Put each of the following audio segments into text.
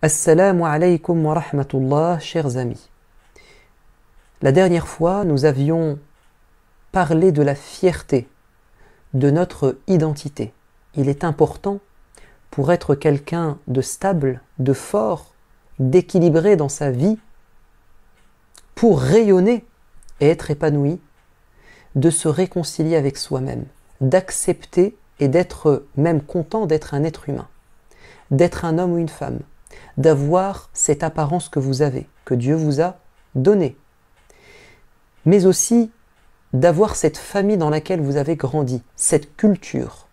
Assalamu alaykum wa rahmatullah, chers amis. La dernière fois, nous avions parlé de la fierté, de notre identité. Il est important, pour être quelqu'un de stable, de fort, d'équilibré dans sa vie, pour rayonner et être épanoui, de se réconcilier avec soi-même, d'accepter et d'être même content d'être un être humain, d'être un homme ou une femme, d'avoir cette apparence que vous avez, que Dieu vous a donnée, mais aussi d'avoir cette famille dans laquelle vous avez grandi, cette culture,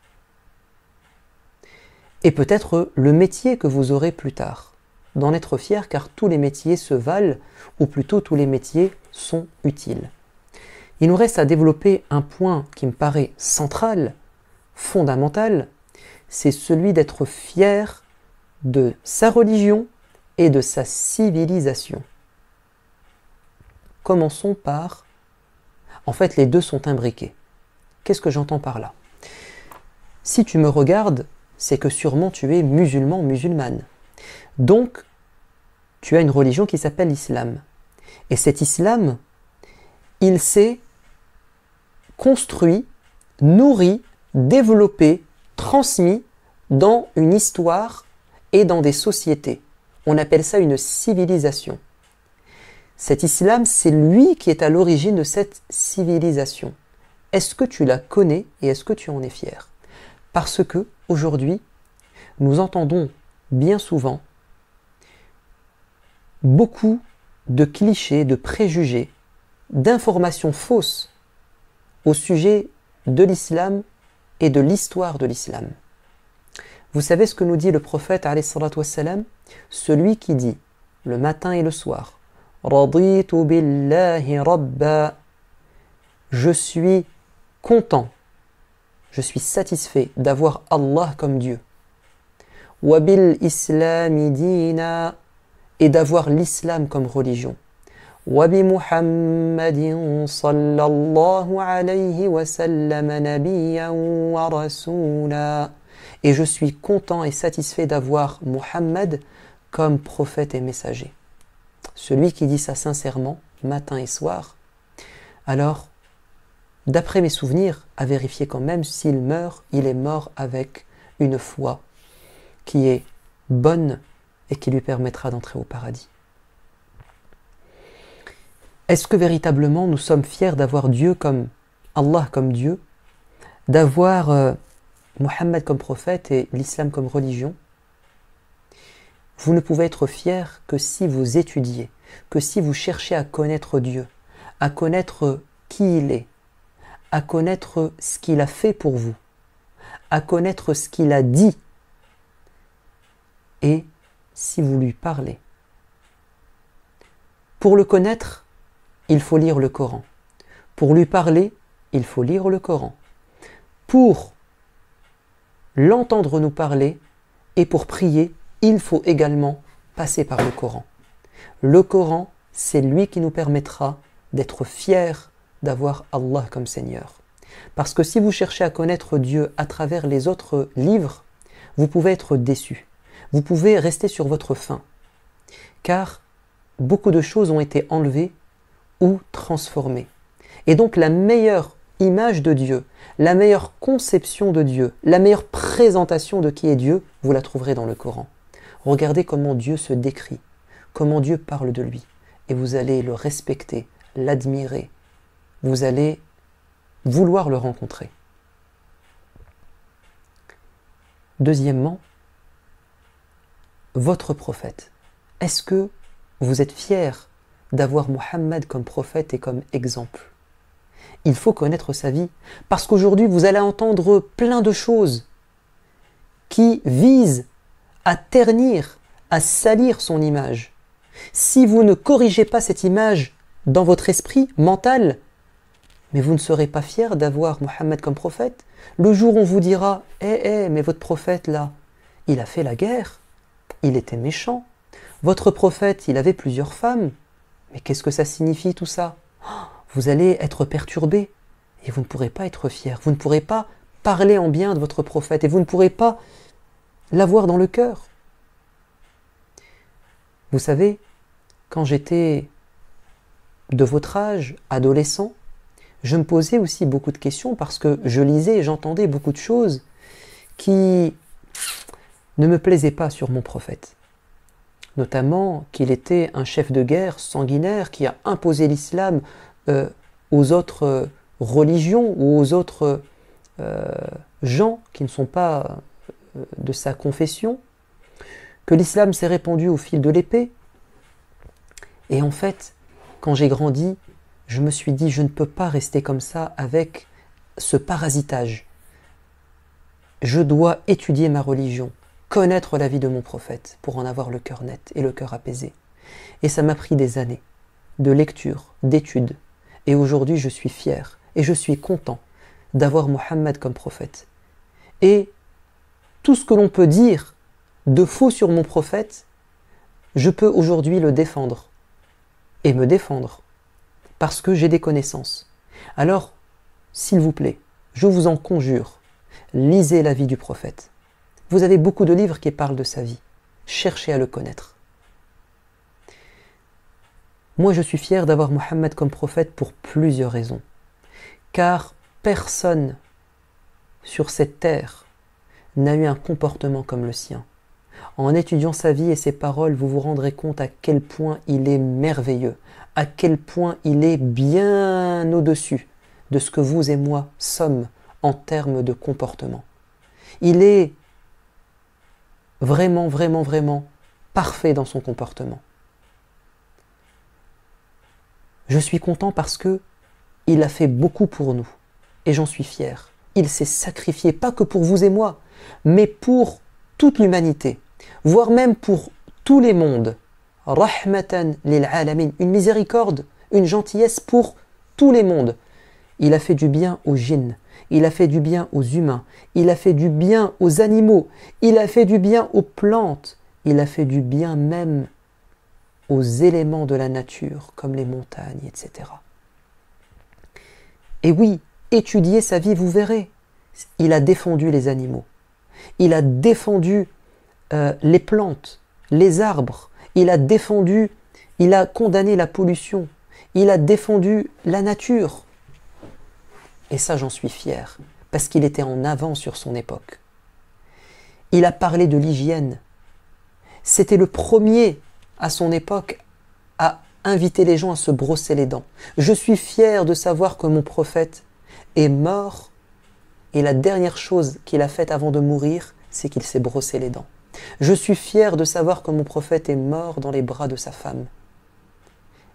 et peut-être le métier que vous aurez plus tard, d'en être fier car tous les métiers se valent, ou plutôt tous les métiers sont utiles. Il nous reste à développer un point qui me paraît central, fondamental, c'est celui d'être fier de sa religion et de sa civilisation. Commençons par... En fait, les deux sont imbriqués. Qu'est-ce que j'entends par là? Si tu me regardes, c'est que sûrement tu es musulman, musulmane. Donc, tu as une religion qui s'appelle l'islam. Et cet islam, il s'est construit, nourri, développé, transmis dans une histoire et dans des sociétés. On appelle ça une civilisation. Cet islam, c'est lui qui est à l'origine de cette civilisation. Est-ce que tu la connais et est-ce que tu en es fier? Parce que, aujourd'hui, nous entendons bien souvent beaucoup de clichés, de préjugés, d'informations fausses au sujet de l'islam et de l'histoire de l'islam. Vous savez ce que nous dit le prophète alayhi salatu wassalam? Celui qui dit le matin et le soir Raditu billahi rabba, je suis content, je suis satisfait d'avoir Allah comme Dieu. Wa bil islami dina, et d'avoir l'islam comme religion. Wa bi Muhammadin sallallahu alayhi wa sallam nabiyyan wa rasula. Et je suis content et satisfait d'avoir Muhammad comme prophète et messager. Celui qui dit ça sincèrement, matin et soir, alors, d'après mes souvenirs, à vérifier quand même, s'il meurt, il est mort avec une foi qui est bonne et qui lui permettra d'entrer au paradis. Est-ce que véritablement nous sommes fiers d'avoir Dieu comme Allah comme Dieu, d'avoir Mohammed comme prophète et l'islam comme religion? Vous ne pouvez être fier que si vous étudiez, que si vous cherchez à connaître Dieu, à connaître qui il est, à connaître ce qu'il a fait pour vous, à connaître ce qu'il a dit, et si vous lui parlez. Pour le connaître, il faut lire le Coran. Pour lui parler, il faut lire le Coran. Pour l'entendre nous parler et pour prier, il faut également passer par le Coran. Le Coran, c'est lui qui nous permettra d'être fiers d'avoir Allah comme Seigneur. Parce que si vous cherchez à connaître Dieu à travers les autres livres, vous pouvez être déçus. Vous pouvez rester sur votre faim. Car beaucoup de choses ont été enlevées ou transformées. Et donc la meilleure image de Dieu, la meilleure conception de Dieu, la meilleure présentation de qui est Dieu, vous la trouverez dans le Coran. Regardez comment Dieu se décrit, comment Dieu parle de lui, et vous allez le respecter, l'admirer, vous allez vouloir le rencontrer. Deuxièmement, votre prophète. Est-ce que vous êtes fier d'avoir Mohammed comme prophète et comme exemple? Il faut connaître sa vie, parce qu'aujourd'hui vous allez entendre plein de choses qui visent à ternir, à salir son image. Si vous ne corrigez pas cette image dans votre esprit mental, mais vous ne serez pas fier d'avoir Mohammed comme prophète. Le jour où on vous dira « mais votre prophète là, il a fait la guerre, il était méchant. Votre prophète, il avait plusieurs femmes. Mais qu'est-ce que ça signifie tout ça ?» Vous allez être perturbé et vous ne pourrez pas être fier. Vous ne pourrez pas parler en bien de votre prophète et vous ne pourrez pas l'avoir dans le cœur. Vous savez, quand j'étais de votre âge, adolescent, je me posais aussi beaucoup de questions parce que je lisais et j'entendais beaucoup de choses qui ne me plaisaient pas sur mon prophète. Notamment qu'il était un chef de guerre sanguinaire qui a imposé l'islam aux autres religions ou aux autres gens qui ne sont pas de sa confession, que l'islam s'est répandu au fil de l'épée. Et en fait, quand j'ai grandi, je me suis dit, je ne peux pas rester comme ça avec ce parasitage. Je dois étudier ma religion, connaître la vie de mon prophète pour en avoir le cœur net et le cœur apaisé. Et ça m'a pris des années de lecture, d'études. Et aujourd'hui, je suis fier et je suis content d'avoir Mohammed comme prophète. Et tout ce que l'on peut dire de faux sur mon prophète, je peux aujourd'hui le défendre et me défendre parce que j'ai des connaissances. Alors, s'il vous plaît, je vous en conjure, lisez la vie du prophète. Vous avez beaucoup de livres qui parlent de sa vie. Cherchez à le connaître. Moi, je suis fier d'avoir Mohammed comme prophète pour plusieurs raisons. Car personne sur cette terre n'a eu un comportement comme le sien. En étudiant sa vie et ses paroles, vous vous rendrez compte à quel point il est merveilleux, à quel point il est bien au-dessus de ce que vous et moi sommes en termes de comportement. Il est vraiment, vraiment, vraiment parfait dans son comportement. Je suis content parce que il a fait beaucoup pour nous et j'en suis fier. Il s'est sacrifié, pas que pour vous et moi, mais pour toute l'humanité, voire même pour tous les mondes. Rahmatan lil alamin, une miséricorde, une gentillesse pour tous les mondes. Il a fait du bien aux djinns, il a fait du bien aux humains, il a fait du bien aux animaux, il a fait du bien aux plantes, il a fait du bien même aux éléments de la nature, comme les montagnes, etc. Et oui, étudiez sa vie, vous verrez. Il a défendu les animaux, il a défendu les plantes, les arbres, il a condamné la pollution, il a défendu la nature. Et ça, j'en suis fier, parce qu'il était en avant sur son époque. Il a parlé de l'hygiène. C'était le premier à son époque à inviter les gens à se brosser les dents. Je suis fier de savoir que mon prophète est mort et la dernière chose qu'il a faite avant de mourir, c'est qu'il s'est brossé les dents. Je suis fier de savoir que mon prophète est mort dans les bras de sa femme.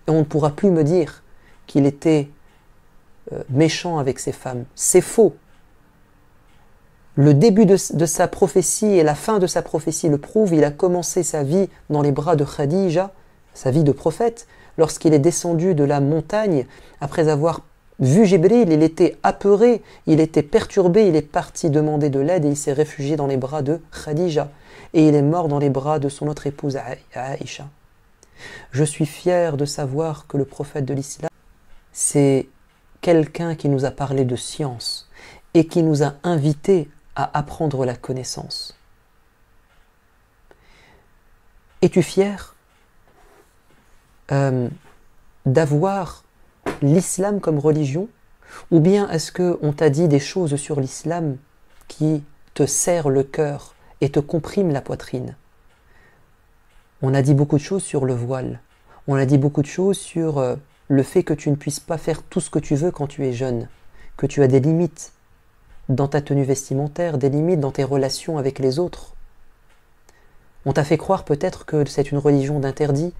Et on ne pourra plus me dire qu'il était méchant avec ses femmes. C'est faux. Le début de sa prophétie et la fin de sa prophétie le prouvent. Il a commencé sa vie dans les bras de Khadija, sa vie de prophète, lorsqu'il est descendu de la montagne, après avoir vu Jibril, il était apeuré, il était perturbé, il est parti demander de l'aide et il s'est réfugié dans les bras de Khadija. Et il est mort dans les bras de son autre épouse Aïcha. Je suis fier de savoir que le prophète de l'islam, c'est quelqu'un qui nous a parlé de science et qui nous a invités à apprendre la connaissance. Es-tu fier d'avoir l'islam comme religion, ou bien est-ce qu'on t'a dit des choses sur l'islam qui te serrent le cœur et te compriment la poitrine? On a dit beaucoup de choses sur le voile, on a dit beaucoup de choses sur le fait que tu ne puisses pas faire tout ce que tu veux quand tu es jeune, que tu as des limites dans ta tenue vestimentaire, des limites dans tes relations avec les autres. On t'a fait croire peut-être que c'est une religion d'interdit,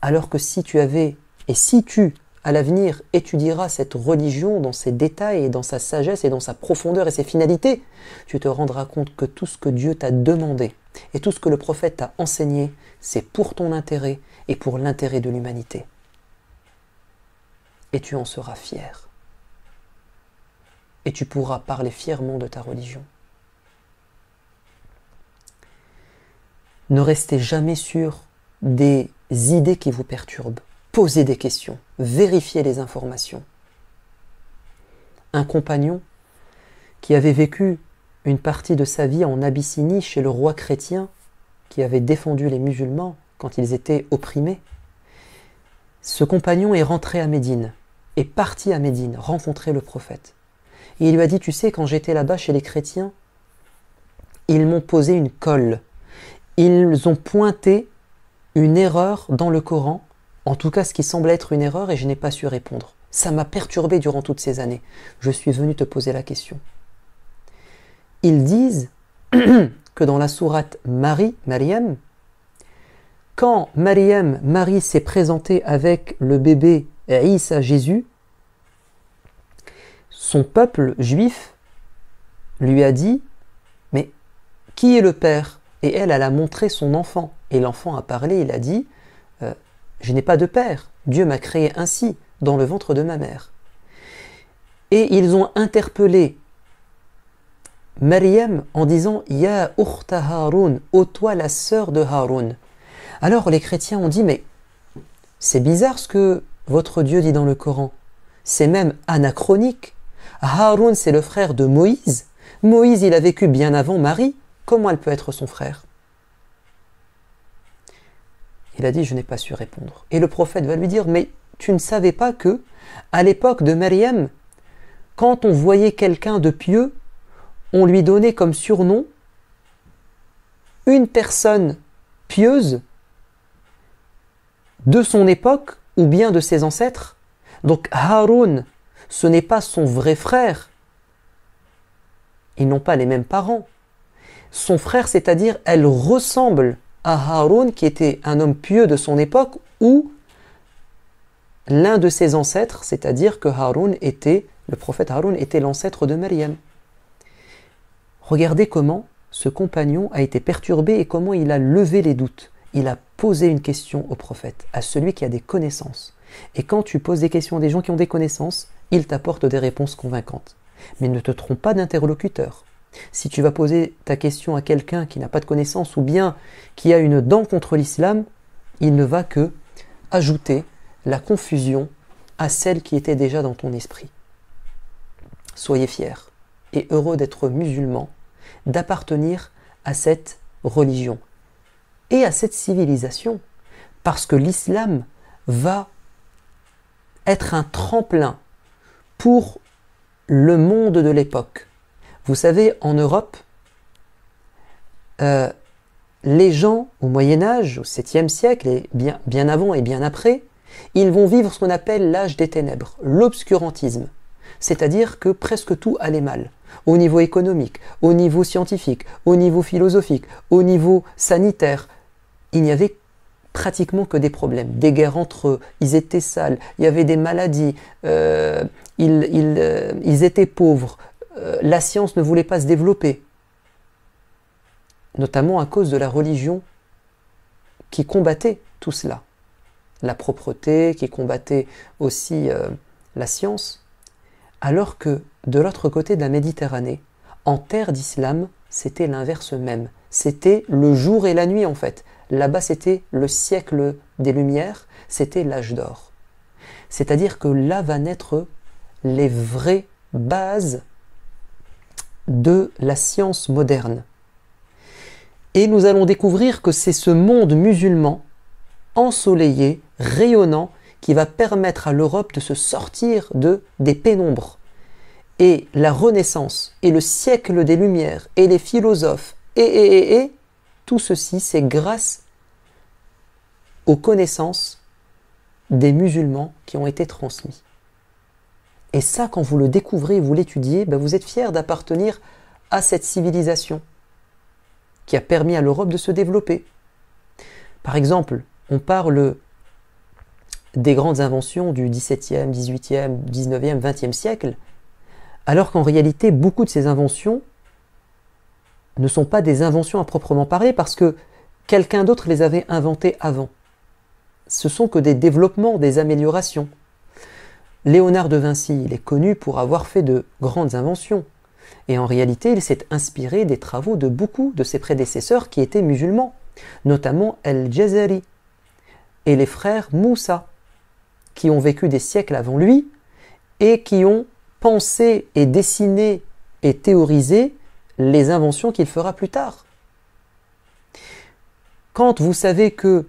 alors que si tu avais, et si tu, à l'avenir, étudieras cette religion dans ses détails, et dans sa sagesse, et dans sa profondeur et ses finalités, tu te rendras compte que tout ce que Dieu t'a demandé, et tout ce que le prophète t'a enseigné, c'est pour ton intérêt et pour l'intérêt de l'humanité. Et tu en seras fier. Et tu pourras parler fièrement de ta religion. Ne restez jamais sur des idées qui vous perturbent. Posez des questions, vérifiez les informations. Un compagnon qui avait vécu une partie de sa vie en Abyssinie chez le roi chrétien qui avait défendu les musulmans quand ils étaient opprimés. Ce compagnon est rentré à Médine, est parti à Médine, rencontrer le prophète. Et il lui a dit, tu sais, quand j'étais là-bas chez les chrétiens, ils m'ont posé une colle. Ils ont pointé une erreur dans le Coran, en tout cas ce qui semble être une erreur, et je n'ai pas su répondre. Ça m'a perturbé durant toutes ces années. Je suis venu te poser la question. Ils disent que dans la sourate Maryam, quand Marie s'est présentée avec le bébé Isa, Jésus, son peuple juif lui a dit « Mais qui est le père ?» Et elle a montré son enfant. Et l'enfant a parlé, il a dit « Je n'ai pas de père, Dieu m'a créé ainsi, dans le ventre de ma mère. » Et ils ont interpellé Maryam en disant « Ya ukhta Haroun, ô toi la sœur de Haroun ». Alors les chrétiens ont dit « Mais c'est bizarre ce que votre Dieu dit dans le Coran. C'est même anachronique. Haroun, c'est le frère de Moïse. Moïse, il a vécu bien avant Marie. Comment elle peut être son frère ?» Il a dit « Je n'ai pas su répondre. » Et le prophète va lui dire « Mais tu ne savais pas que, à l'époque de Maryam, quand on voyait quelqu'un de pieux, on lui donnait comme surnom une personne pieuse de son époque ou bien de ses ancêtres. Donc Haroun, ce n'est pas son vrai frère. Ils n'ont pas les mêmes parents. Son frère, c'est-à-dire, elle ressemble à Haroun, qui était un homme pieux de son époque, ou l'un de ses ancêtres, c'est-à-dire que le prophète Haroun était l'ancêtre de Maryam. Regardez comment ce compagnon a été perturbé et comment il a levé les doutes. Il a posé une question au prophète, à celui qui a des connaissances. Et quand tu poses des questions à des gens qui ont des connaissances, ils t'apportent des réponses convaincantes. Mais ne te trompe pas d'interlocuteur. Si tu vas poser ta question à quelqu'un qui n'a pas de connaissances ou bien qui a une dent contre l'islam, il ne va que ajouter la confusion à celle qui était déjà dans ton esprit. Soyez fiers et heureux d'être musulmans, d'appartenir à cette religion et à cette civilisation, parce que l'islam va être un tremplin pour le monde de l'époque. Vous savez, en Europe, les gens au Moyen-Âge, au 7e siècle, et bien avant et bien après, ils vont vivre ce qu'on appelle l'âge des ténèbres, l'obscurantisme. C'est-à-dire que presque tout allait mal, au niveau économique, au niveau scientifique, au niveau philosophique, au niveau sanitaire. Il n'y avait pratiquement que des problèmes, des guerres entre eux, ils étaient sales, il y avait des maladies, ils étaient pauvres, la science ne voulait pas se développer, notamment à cause de la religion qui combattait tout cela, la propreté, qui combattait aussi la science, alors que de l'autre côté de la Méditerranée, en terre d'islam, c'était l'inverse même, c'était le jour et la nuit en fait. Là-bas, c'était le siècle des Lumières, c'était l'âge d'or. C'est-à-dire que là va naître les vraies bases de la science moderne. Et nous allons découvrir que c'est ce monde musulman, ensoleillé, rayonnant, qui va permettre à l'Europe de se sortir des pénombres. Et la Renaissance, et le siècle des Lumières, et les philosophes, et tout ceci, c'est grâce aux connaissances des musulmans qui ont été transmis. Et ça, quand vous le découvrez, vous l'étudiez, vous êtes fiers d'appartenir à cette civilisation qui a permis à l'Europe de se développer. Par exemple, on parle des grandes inventions du XVIIe, XVIIIe, XIXe, XXe siècle, alors qu'en réalité, beaucoup de ces inventions ne sont pas des inventions à proprement parler parce que quelqu'un d'autre les avait inventées avant. Ce sont que des développements, des améliorations. Léonard de Vinci, il est connu pour avoir fait de grandes inventions. Et en réalité, il s'est inspiré des travaux de beaucoup de ses prédécesseurs qui étaient musulmans, notamment El-Jazari et les frères Moussa, qui ont vécu des siècles avant lui et qui ont pensé et dessiné et théorisé les inventions qu'il fera plus tard. Quand vous savez que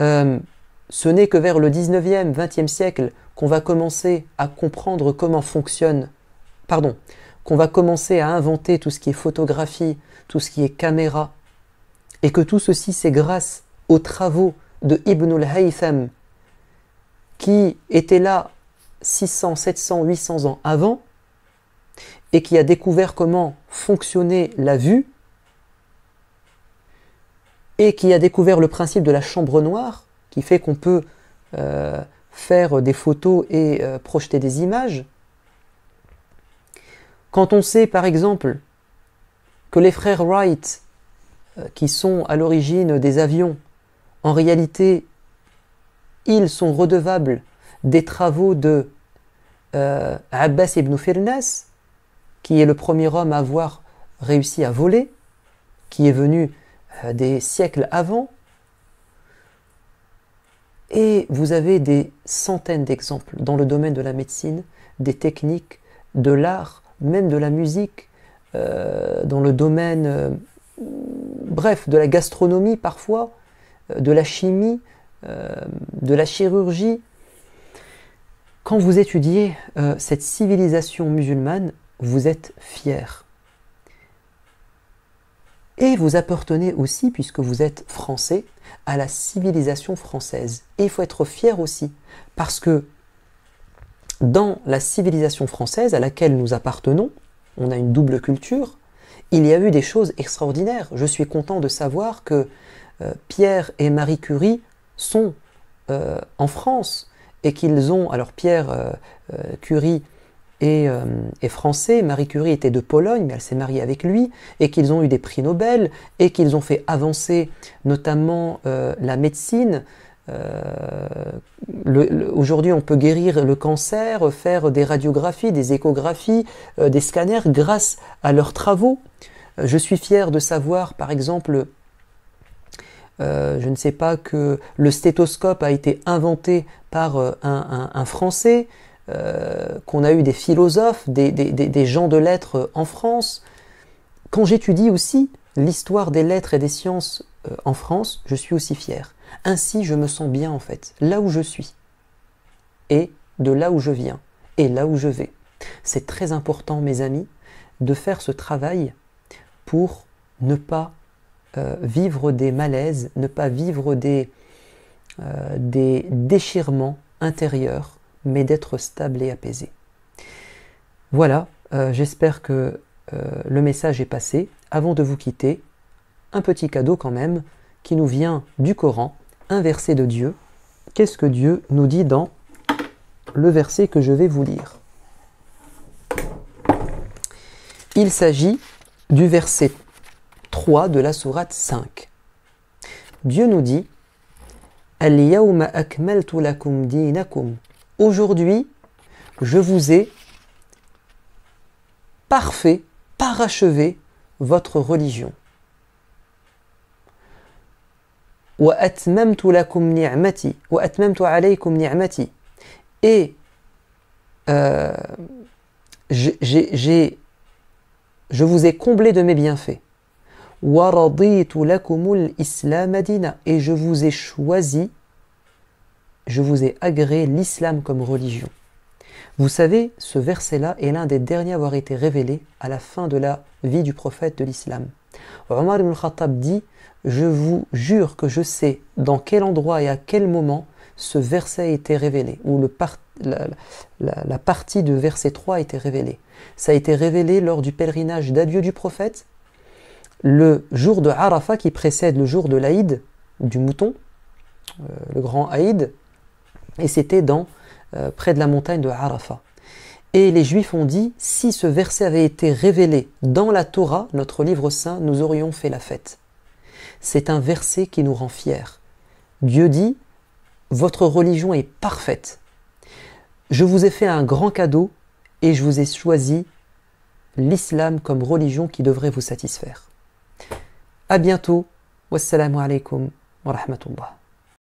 ce n'est que vers le 19e, 20e siècle qu'on va commencer à comprendre comment fonctionne, qu'on va commencer à inventer tout ce qui est photographie, tout ce qui est caméra, et que tout ceci c'est grâce aux travaux de Ibn al-Haytham, qui était là 600, 700, 800 ans avant, et qui a découvert comment fonctionnait la vue, et qui a découvert le principe de la chambre noire, qui fait qu'on peut faire des photos et projeter des images. Quand on sait par exemple que les frères Wright, qui sont à l'origine des avions, en réalité, ils sont redevables des travaux de Abbas ibn Firnas, qui est le premier homme à avoir réussi à voler, qui est venu des siècles avant. Et vous avez des centaines d'exemples dans le domaine de la médecine, des techniques, de l'art, même de la musique, dans le domaine, bref, de la gastronomie parfois, de la chimie, de la chirurgie. Quand vous étudiez cette civilisation musulmane, vous êtes fiers. Et vous appartenez aussi, puisque vous êtes français, à la civilisation française. Et il faut être fier aussi, parce que dans la civilisation française à laquelle nous appartenons, on a une double culture, il y a eu des choses extraordinaires. Je suis content de savoir que Pierre et Marie Curie sont en France, et qu'ils ont, alors Pierre Curie est français, Marie Curie était de Pologne, mais elle s'est mariée avec lui, et qu'ils ont eu des prix Nobel, et qu'ils ont fait avancer notamment la médecine. Aujourd'hui, on peut guérir le cancer, faire des radiographies, des échographies, des scanners grâce à leurs travaux. Je suis fier de savoir, par exemple, je ne sais pas, que le stéthoscope a été inventé par un Français, qu'on a eu des philosophes, des gens de lettres en France. Quand j'étudie aussi l'histoire des lettres et des sciences en France, je suis aussi fier. Ainsi, je me sens bien en fait, là où je suis, et de là où je viens, et là où je vais. C'est très important, mes amis, de faire ce travail pour ne pas vivre des malaises, ne pas vivre des déchirements intérieurs, mais d'être stable et apaisé. Voilà, j'espère que le message est passé. Avant de vous quitter, un petit cadeau quand même, qui nous vient du Coran, un verset de Dieu. Qu'est-ce que Dieu nous dit dans le verset que je vais vous lire? Il s'agit du verset 3 de la sourate 5. Dieu nous dit « Al-yawma akmaltu lakum dinakum » Aujourd'hui, je vous ai parachevé votre religion. Wa atmamtu lakum ni'mati wa atmamtu alaykum ni'mati. Et je vous ai comblé de mes bienfaits. Wa raditu lakumul islam dina. Et je vous ai choisi, je vous ai agréé l'islam comme religion. Vous savez, ce verset-là est l'un des derniers à avoir été révélé à la fin de la vie du prophète de l'islam. Omar ibn al-Khattab dit « Je vous jure que je sais dans quel endroit et à quel moment ce verset a été révélé, ou la partie de verset 3 a été révélée. Ça a été révélé lors du pèlerinage d'adieu du prophète, le jour de Arafat qui précède le jour de l'Aïd, du mouton, le grand Aïd, et c'était près de la montagne de Arafat. Et les Juifs ont dit, si ce verset avait été révélé dans la Torah, notre livre saint, nous aurions fait la fête. C'est un verset qui nous rend fiers. Dieu dit, votre religion est parfaite. Je vous ai fait un grand cadeau et je vous ai choisi l'islam comme religion qui devrait vous satisfaire. À bientôt. Wassalamu alaikum wa rahmatullah.